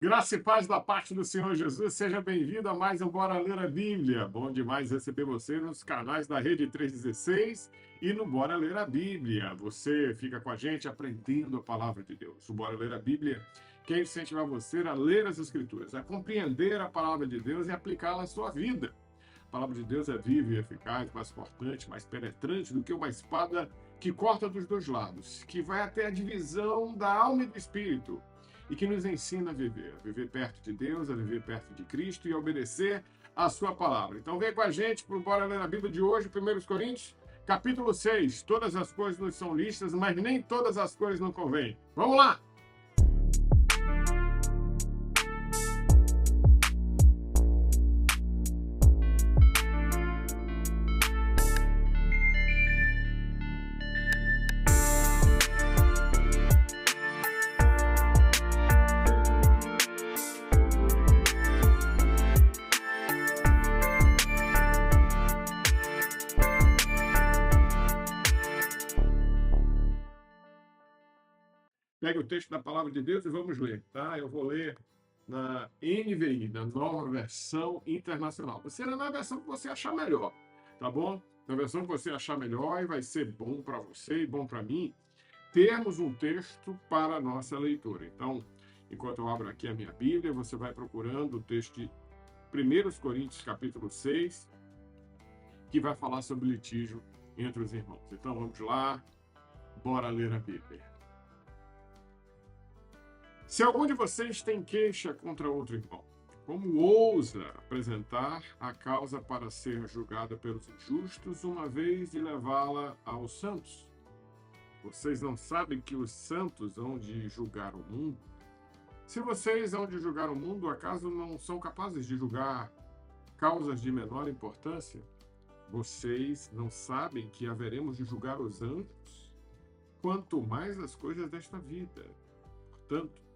Graça e paz da parte do Senhor Jesus, seja bem-vindo a mais um Bora Ler a Bíblia. Bom demais receber você nos canais da Rede 316 e no Bora Ler a Bíblia. Você fica com a gente aprendendo a palavra de Deus. O Bora Ler a Bíblia quer incentivar você a ler as Escrituras, a compreender a palavra de Deus e aplicá-la à sua vida. A palavra de Deus é viva e eficaz, mais cortante, mais penetrante do que uma espada que corta dos dois lados, que vai até a divisão da alma e do espírito e que nos ensina a viver perto de Deus, a viver perto de Cristo e a obedecer a sua palavra. Então vem com a gente para o Bora Ler a Bíblia de hoje, 1 Coríntios, capítulo 6. Todas as coisas nos são listas, mas nem todas as coisas não convêm. Vamos lá! Pegue o texto da palavra de Deus e vamos ler, tá? Eu vou ler na NVI, na Nova Versão Internacional. Você lê na versão que você achar melhor, tá bom? Na versão que você achar melhor e vai ser bom para você e bom para mim termos um texto para a nossa leitura. Então, enquanto eu abro aqui a minha Bíblia, você vai procurando o texto de 1 Coríntios, capítulo 6, que vai falar sobre litígio entre os irmãos. Então, vamos lá, bora ler a Bíblia. Se algum de vocês tem queixa contra outro irmão, como ousa apresentar a causa para ser julgada pelos injustos, uma vez de levá-la aos santos? Vocês não sabem que os santos hão de julgar o mundo? Se vocês hão de julgar o mundo, acaso não são capazes de julgar causas de menor importância? Vocês não sabem que haveremos de julgar os anjos? Quanto mais as coisas desta vida. Portanto,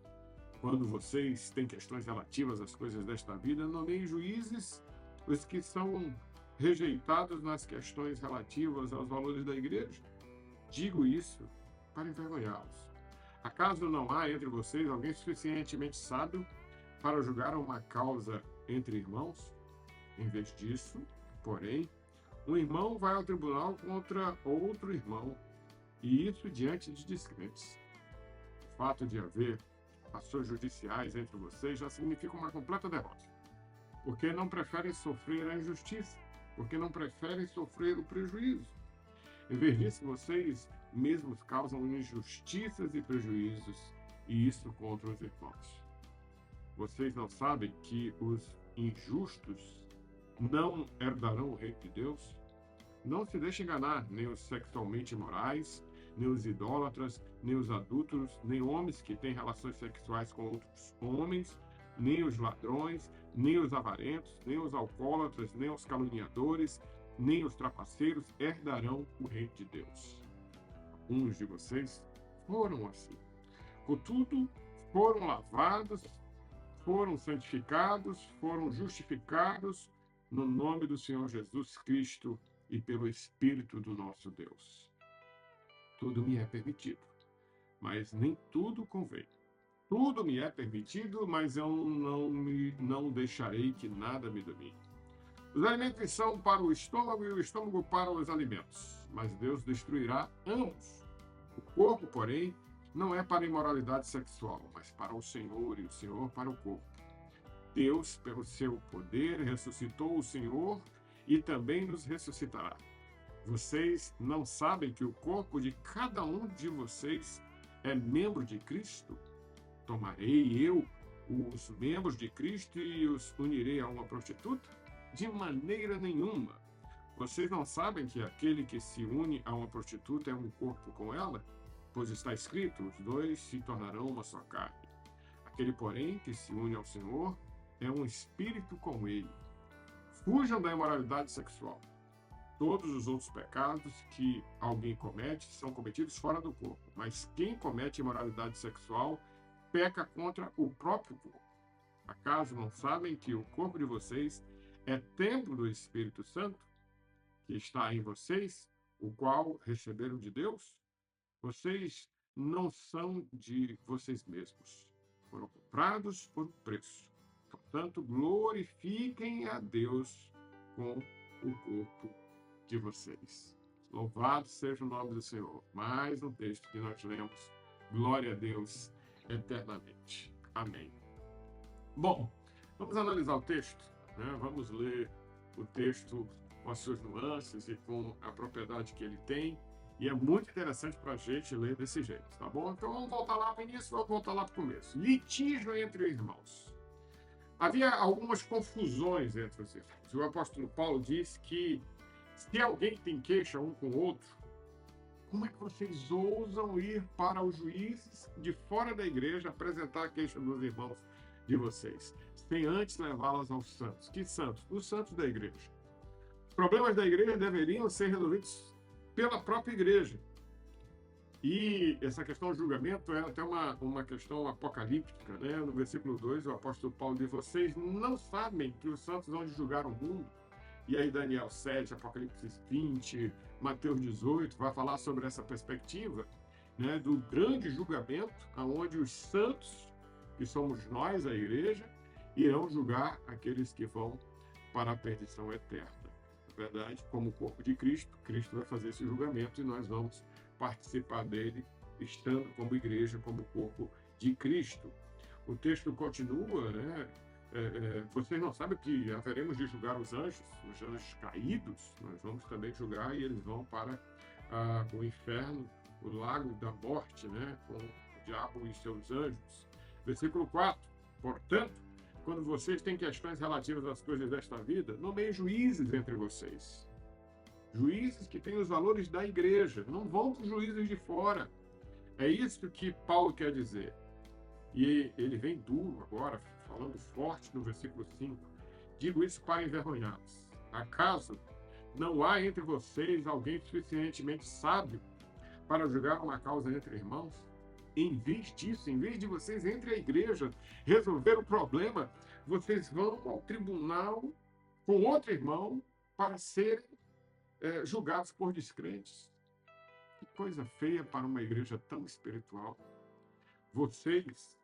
quando vocês têm questões relativas às coisas desta vida, nomeiem juízes os que são rejeitados nas questões relativas aos valores da igreja. Digo isso para envergonhá-los. Acaso não há entre vocês alguém suficientemente sábio para julgar uma causa entre irmãos? Em vez disso, porém, um irmão vai ao tribunal contra outro irmão, e isso diante de descrentes. O fato de haver ações judiciais entre vocês já significa uma completa derrota. Porque não preferem sofrer a injustiça, porque não preferem sofrer o prejuízo. Em vez disso, vocês mesmos causam injustiças e prejuízos, e isso contra os irmãos. Vocês não sabem que os injustos não herdarão o reino de Deus? Não se deixe enganar, nem os sexualmente imorais, nem os idólatras, nem os adúlteros, nem homens que têm relações sexuais com outros homens, nem os ladrões, nem os avarentos, nem os alcoólatras, nem os caluniadores, nem os trapaceiros herdarão o reino de Deus. Alguns de vocês foram assim. Contudo, foram lavados, foram santificados, foram justificados no nome do Senhor Jesus Cristo e pelo Espírito do nosso Deus. Tudo me é permitido, mas nem tudo convém. Tudo me é permitido, mas eu não deixarei que nada me domine. Os alimentos são para o estômago e o estômago para os alimentos, mas Deus destruirá ambos. O corpo, porém, não é para a imoralidade sexual, mas para o Senhor, e o Senhor para o corpo. Deus, pelo seu poder, ressuscitou o Senhor e também nos ressuscitará. Vocês não sabem que o corpo de cada um de vocês é membro de Cristo? Tomarei eu os membros de Cristo e os unirei a uma prostituta? De maneira nenhuma. Vocês não sabem que aquele que se une a uma prostituta é um corpo com ela? Pois está escrito, os dois se tornarão uma só carne. Aquele, porém, que se une ao Senhor é um espírito com ele. Fujam da imoralidade sexual. Todos os outros pecados que alguém comete são cometidos fora do corpo, mas quem comete imoralidade sexual peca contra o próprio corpo. Acaso não sabem que o corpo de vocês é templo do Espírito Santo, que está em vocês, o qual receberam de Deus? Vocês não são de vocês mesmos. Foram comprados por preço. Portanto, glorifiquem a Deus com o corpo de vocês. Louvado seja o nome do Senhor. Mais um texto que nós lemos. Glória a Deus eternamente. Amém. Bom, vamos analisar o texto, né? Vamos ler o texto com as suas nuances e com a propriedade que ele tem. E é muito interessante para a gente ler desse jeito, tá bom? Então vamos voltar lá para o início, vamos voltar lá para o começo. Litígio entre irmãos. Havia algumas confusões entre os irmãos. O apóstolo Paulo diz que se alguém tem queixa um com o outro, como é que vocês ousam ir para os juízes de fora da igreja apresentar a queixa dos irmãos de vocês, sem antes levá-las aos santos? Que santos? Os santos da igreja. Os problemas da igreja deveriam ser resolvidos pela própria igreja. E essa questão do julgamento é até uma questão apocalíptica, né? No versículo 2, o apóstolo Paulo diz: vocês não sabem que os santos vão julgar o mundo? E aí Daniel 7, Apocalipse 20, Mateus 18, vai falar sobre essa perspectiva, né, do grande julgamento, onde os santos, que somos nós, a igreja, irão julgar aqueles que vão para a perdição eterna. Na verdade, como o corpo de Cristo, Cristo vai fazer esse julgamento e nós vamos participar dele, estando como igreja, como corpo de Cristo. O texto continua, né? Vocês não sabem que haveremos de julgar os anjos caídos? Nós vamos também julgar e eles vão para o inferno, o lago da morte, né? Com o diabo e seus anjos. Versículo 4. Portanto, quando vocês têm questões relativas às coisas desta vida, nomeiem juízes entre vocês. Juízes que têm os valores da igreja, não vão para os juízes de fora. É isso que Paulo quer dizer. E ele vem duro agora, falando forte no versículo 5. Digo isso para envergonhá-los. Acaso não há entre vocês alguém suficientemente sábio para julgar uma causa entre irmãos? Em vez disso, em vez de vocês entre a igreja resolver o problema, vocês vão ao tribunal com outro irmão para serem julgados por descrentes. Que coisa feia para uma igreja tão espiritual. Vocês,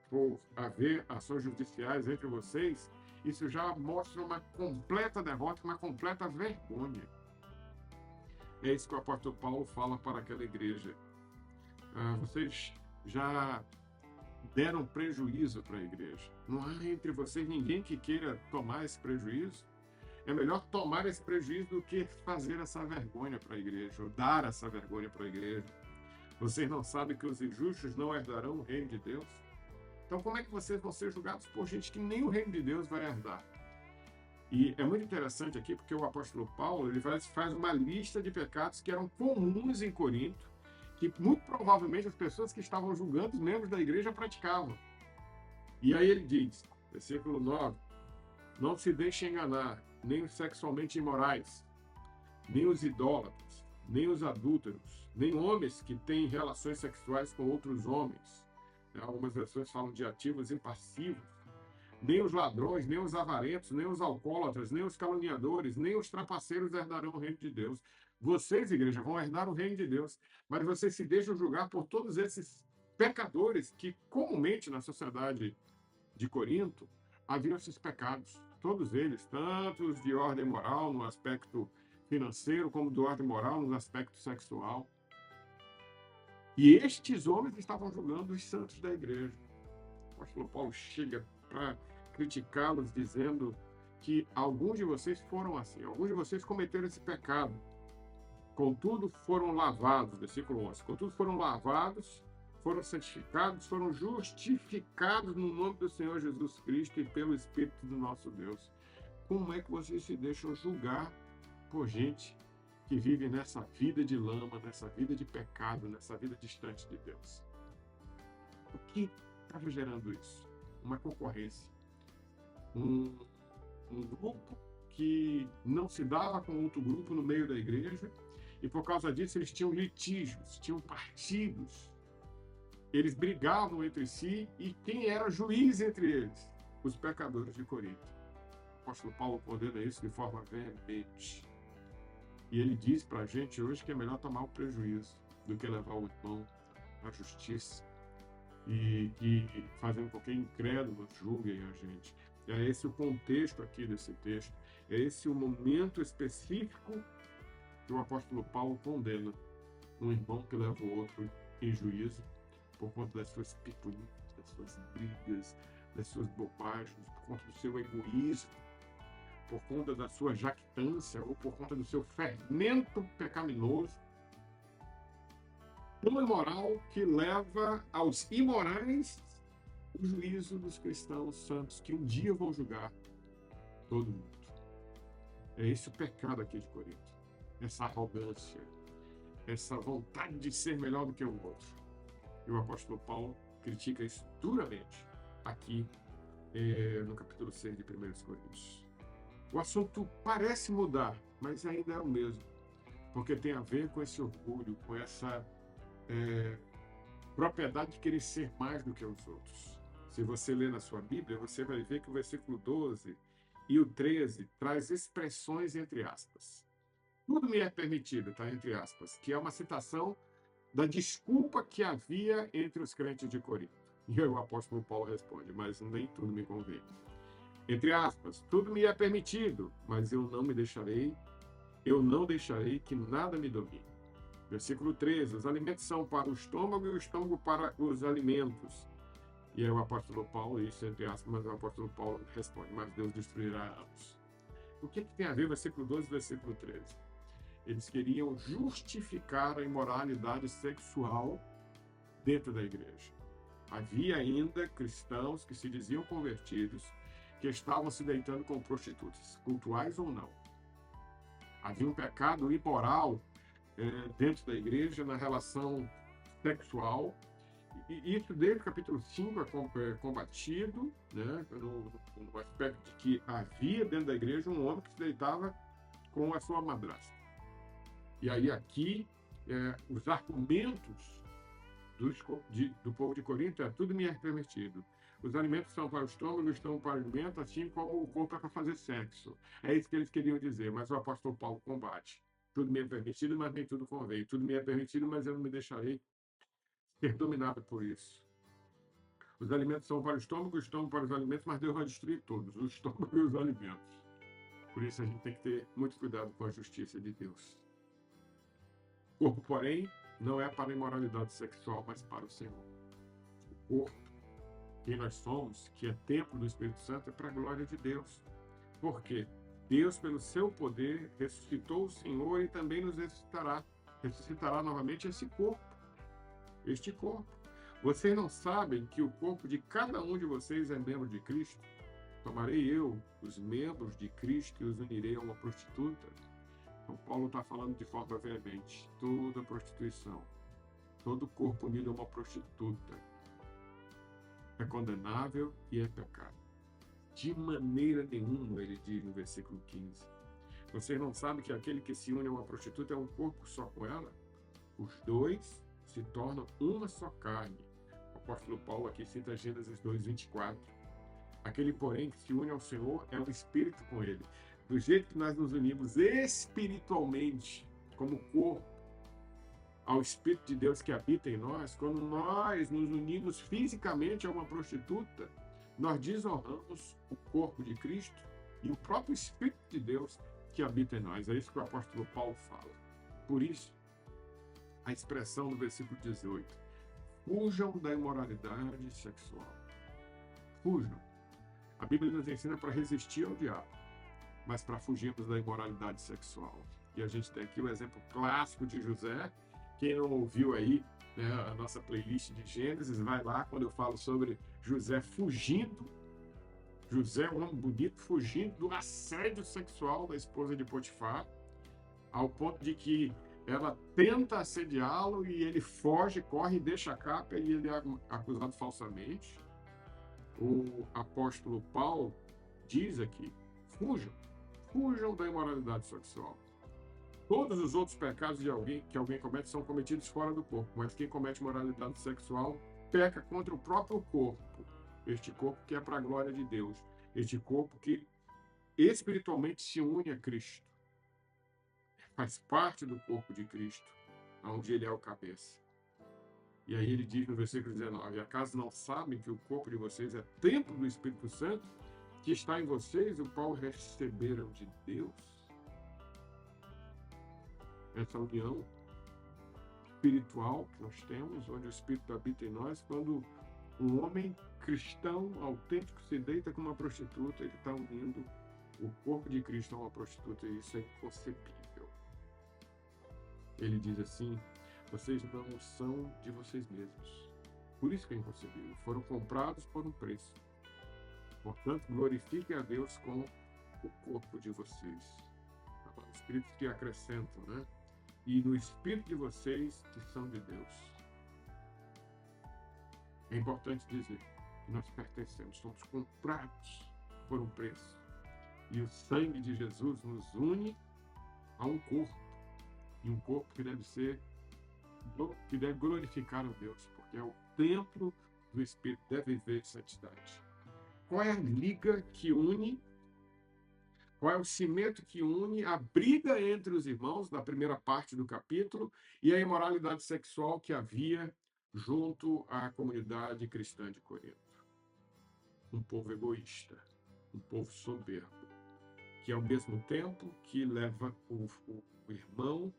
por haver ações judiciais entre vocês, isso já mostra uma completa derrota, uma completa vergonha. É isso que o apóstolo Paulo fala para aquela igreja. Vocês já deram prejuízo para a igreja. Não há entre vocês ninguém que queira tomar esse prejuízo. É melhor tomar esse prejuízo do que fazer essa vergonha para a igreja, ou dar essa vergonha para a igreja. Vocês não sabem que os injustos não herdarão o reino de Deus? Então, como é que vocês vão ser julgados por gente que nem o reino de Deus vai herdar? E é muito interessante aqui, porque o apóstolo Paulo ele faz uma lista de pecados que eram comuns em Corinto, que muito provavelmente as pessoas que estavam julgando os membros da igreja praticavam. E aí ele diz, versículo 9, não se deixe enganar, nem os sexualmente imorais, nem os idólatras, nem os adúlteros, nem homens que têm relações sexuais com outros homens. Algumas versões falam de ativos e passivos. Nem os ladrões, nem os avarentos, nem os alcoólatras, nem os caluniadores, nem os trapaceiros herdarão o reino de Deus. Vocês, igreja, vão herdar o reino de Deus, mas vocês se deixam julgar por todos esses pecadores que comumente na sociedade de Corinto haviam esses pecados. Todos eles, tanto os de ordem moral no aspecto financeiro, como de ordem moral no aspecto sexual. E estes homens estavam julgando os santos da igreja. O apóstolo Paulo chega para criticá-los, dizendo que alguns de vocês foram assim, alguns de vocês cometeram esse pecado. Contudo, foram lavados, versículo 11. Contudo, foram lavados, foram santificados, foram justificados no nome do Senhor Jesus Cristo e pelo Espírito do nosso Deus. Como é que vocês se deixam julgar por gente que vive nessa vida de lama, nessa vida de pecado, nessa vida distante de Deus? O que estava gerando isso? Uma concorrência. Um grupo que não se dava com outro grupo no meio da igreja, e por causa disso eles tinham litígios, tinham partidos. Eles brigavam entre si, e quem era juiz entre eles? Os pecadores de Corinto. O apóstolo Paulo condena isso de forma veemente. E ele diz para a gente hoje que é melhor tomar o prejuízo do que levar o irmão à justiça. e que fazendo com que incrédulos julguem a gente. É esse o contexto aqui desse texto, é esse o momento específico que o apóstolo Paulo condena um irmão que leva o outro em juízo por conta das suas picuinhas, das suas brigas, das suas bobagens, por conta do seu egoísmo, por conta da sua jactância ou por conta do seu fermento pecaminoso, tão imoral que leva aos imorais o juízo dos cristãos santos que um dia vão julgar todo mundo. É esse o pecado aqui de Corinto, essa arrogância, essa vontade de ser melhor do que o outro. E o apóstolo Paulo critica isso duramente aqui no capítulo 6 de 1 Coríntios. O assunto parece mudar, mas ainda é o mesmo, porque tem a ver com esse orgulho, com essa propriedade de querer ser mais do que os outros. Se você ler na sua Bíblia, você vai ver que o versículo 12 e o 13 traz expressões entre aspas. Tudo me é permitido, tá? Entre aspas, que é uma citação da desculpa que havia entre os crentes de Corinto. E o apóstolo Paulo responde, mas nem tudo me convém. Entre aspas, tudo me é permitido, mas eu não deixarei que nada me domine. Versículo 13, os alimentos são para o estômago e o estômago para os alimentos. E aí o apóstolo Paulo, isso entre aspas, mas o apóstolo Paulo responde, mas Deus destruirá ambos. O que tem a ver versículo 12 e versículo 13? Eles queriam justificar a imoralidade sexual dentro da igreja. Havia ainda cristãos que se diziam convertidos, que estavam se deitando com prostitutas, cultuais ou não. Havia um pecado imoral dentro da igreja na relação sexual, e isso desde o capítulo 5 é combatido, né, no aspecto de que havia dentro da igreja um homem que se deitava com a sua madrasta. E aí aqui, os argumentos do povo de Corinto tudo me é permitido. Os alimentos são para o estômago, estão para o alimento, assim como o corpo é para fazer sexo. É isso que eles queriam dizer, mas o apóstolo Paulo combate. Tudo me é permitido, mas nem tudo convém. Tudo me é permitido, mas eu não me deixarei ser dominado por isso. Os alimentos são para o estômago para os alimentos, mas Deus vai destruir todos, o estômago e os alimentos. Por isso a gente tem que ter muito cuidado com a justiça de Deus. O corpo, porém, não é para a imoralidade sexual, mas para o Senhor. O corpo, quem nós somos, que é templo do Espírito Santo, é para a glória de Deus. Por quê? Deus, pelo seu poder, ressuscitou o Senhor e também nos ressuscitará. Ressuscitará novamente este corpo. Vocês não sabem que o corpo de cada um de vocês é membro de Cristo? Tomarei eu os membros de Cristo e os unirei a uma prostituta? Então, Paulo está falando de forma veemente. Toda prostituição, todo corpo unido a uma prostituta é condenável e é pecado. De maneira nenhuma, ele diz no versículo 15. Vocês não sabem que aquele que se une a uma prostituta é um corpo só com ela? Os dois se tornam uma só carne. O apóstolo Paulo aqui cita Gênesis 2:24. Aquele, porém, que se une ao Senhor é um espírito com ele. Do jeito que nós nos unimos espiritualmente, como corpo, ao Espírito de Deus que habita em nós, quando nós nos unimos fisicamente a uma prostituta, nós desonramos o corpo de Cristo e o próprio Espírito de Deus que habita em nós. É isso que o apóstolo Paulo fala. Por isso, a expressão no versículo 18, fujam da imoralidade sexual. Fujam. A Bíblia nos ensina para resistir ao diabo, mas para fugirmos da imoralidade sexual. E a gente tem aqui o exemplo clássico de José. Quem não ouviu aí, né, a nossa playlist de Gênesis, vai lá quando eu falo sobre José fugindo. José, um homem bonito, fugindo do assédio sexual da esposa de Potifar, ao ponto de que ela tenta assediá-lo e ele foge, corre, deixa a capa e ele é acusado falsamente. O apóstolo Paulo diz aqui, fujam da imoralidade sexual. Todos os outros pecados que alguém comete são cometidos fora do corpo, mas quem comete moralidade sexual peca contra o próprio corpo. Este corpo que é para a glória de Deus. Este corpo que espiritualmente se une a Cristo. Faz parte do corpo de Cristo, onde ele é o cabeça. E aí ele diz no versículo 19: acaso não sabem que o corpo de vocês é templo do Espírito Santo, que está em vocês, o qual receberam de Deus? Essa união espiritual que nós temos, onde o Espírito habita em nós, quando um homem cristão autêntico se deita com uma prostituta, ele está unindo o corpo de Cristo a uma prostituta, e isso é inconcebível. Ele diz assim: vocês não são de vocês mesmos. Por isso que é inconcebível. Foram comprados por um preço. Portanto, glorifiquem a Deus com o corpo de vocês. Agora, escritos que acrescentam, né? E no espírito de vocês que são de Deus. É importante dizer que nós pertencemos, somos comprados por um preço. E o sangue de Jesus nos une a um corpo. E um corpo que deve glorificar a Deus, porque é o templo do Espírito, deve viver de santidade. Qual é a liga que une? Qual é o cimento que une a briga entre os irmãos, da primeira parte do capítulo, e a imoralidade sexual que havia junto à comunidade cristã de Corinto? Um povo egoísta, um povo soberbo, que ao mesmo tempo que leva o irmão,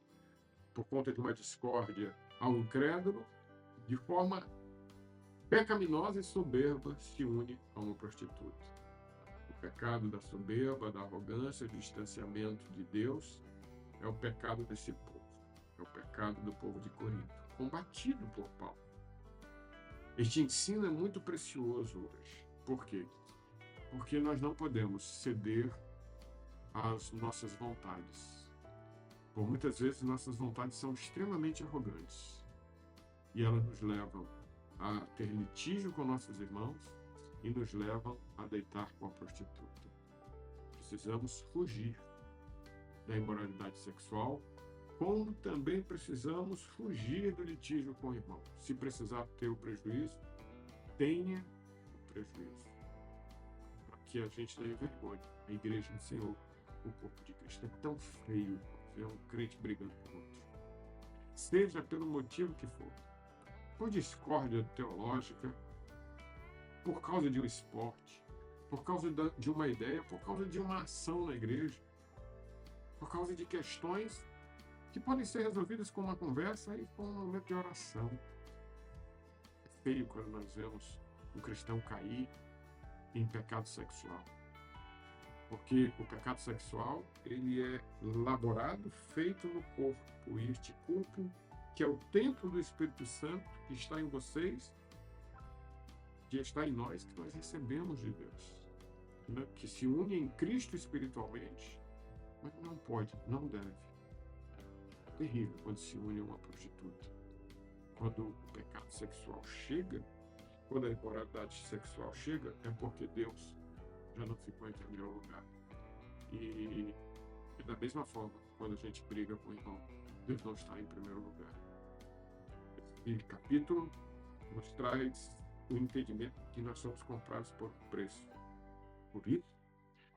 por conta de uma discórdia, ao incrédulo, de forma pecaminosa e soberba, se une a uma prostituta. O pecado da soberba, da arrogância, do distanciamento de Deus, é o pecado desse povo. É o pecado do povo de Corinto, combatido por Paulo. Este ensino é muito precioso hoje. Por quê? Porque nós não podemos ceder às nossas vontades. Por muitas vezes, nossas vontades são extremamente arrogantes. E elas nos levam a ter litígio com nossos irmãos e nos levam a deitar com a prostituta. Precisamos fugir da imoralidade sexual, como também precisamos fugir do litígio com o irmão. Se precisar ter o prejuízo, tenha o prejuízo. Para que a gente não envergonhe a igreja do Senhor, o corpo de Cristo. É tão feio ver um crente brigando com outro. Seja pelo motivo que for. Por discórdia teológica, por causa de um esporte, por causa de uma ideia, por causa de uma ação na igreja, por causa de questões que podem ser resolvidas com uma conversa e com um momento de oração. É feio quando nós vemos um cristão cair em pecado sexual. Porque o pecado sexual, ele é elaborado, feito no corpo. E este corpo, que é o templo do Espírito Santo, que está em vocês, que está em nós, que nós recebemos de Deus. Né? Que se une em Cristo espiritualmente, mas não pode, não deve. É terrível quando se une a uma prostituta. Quando o pecado sexual chega, quando a imoralidade sexual chega, é porque Deus já não ficou em primeiro lugar. E da mesma forma, quando a gente briga com o irmão, Deus não está em primeiro lugar. Esse capítulo nos traz o entendimento que nós somos comprados por preço. Por isso,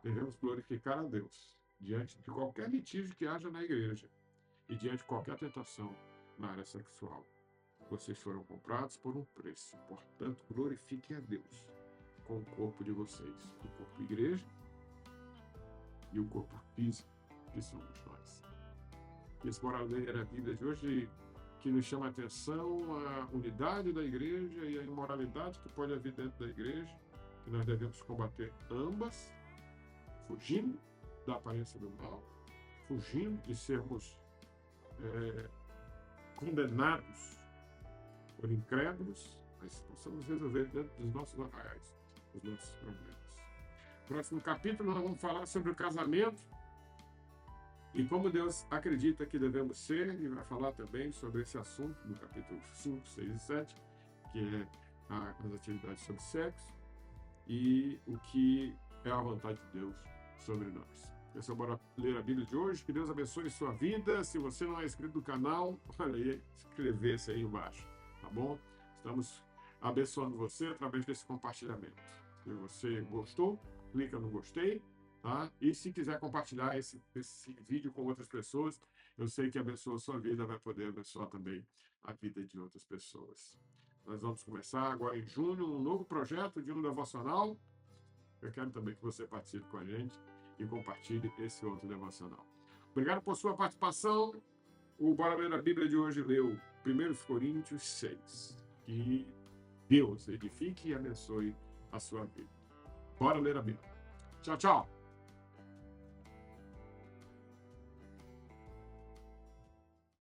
devemos glorificar a Deus diante de qualquer litígio que haja na igreja e diante de qualquer tentação na área sexual. Vocês foram comprados por um preço, portanto, glorifiquem a Deus com o corpo de vocês, o corpo igreja e o corpo físico, que somos nós. Esse bora ler a Bíblia de hoje, que nos chama a atenção a unidade da igreja e a imoralidade que pode haver dentro da igreja, que nós devemos combater ambas, fugindo da aparência do mal, fugindo de sermos condenados por incrédulos, mas possamos resolver dentro dos nossos arraiais os nossos problemas. Próximo capítulo, nós vamos falar sobre o casamento e como Deus acredita que devemos ser, e vai falar também sobre esse assunto no capítulo 5, 6 e 7, que é as atividades sobre sexo e o que é a vontade de Deus sobre nós. Pessoal, bora ler a Bíblia de hoje. Que Deus abençoe sua vida. Se você não é inscrito no canal, olha aí, inscrever-se aí embaixo, tá bom? Estamos abençoando você através desse compartilhamento. Se você gostou, clica no gostei, tá? E se quiser compartilhar esse vídeo com outras pessoas, eu sei que abençoa a sua vida, vai poder abençoar também a vida de outras pessoas. Nós vamos começar agora em junho um novo projeto de um devocional. Eu quero também que você participe com a gente e compartilhe esse outro devocional. Obrigado por sua participação. O Bora Ler a Bíblia de hoje leu 1 Coríntios 6. Que Deus edifique e abençoe a sua vida. Bora ler a Bíblia. Tchau, tchau.